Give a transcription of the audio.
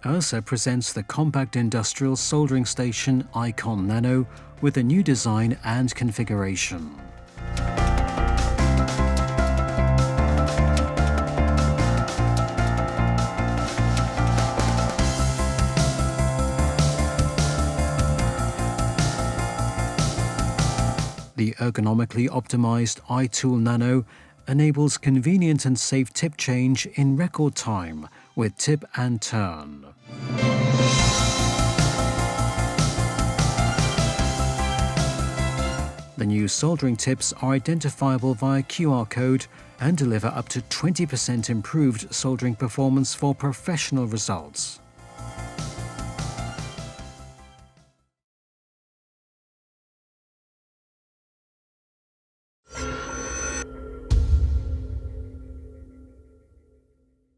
Ersa presents the compact industrial soldering station Icon Nano with a new design and configuration. The ergonomically optimized iTool Nano enables convenient and safe tip change in record time with tip and turn. The new soldering tips are identifiable via QR code and deliver up to 20% improved soldering performance for professional results.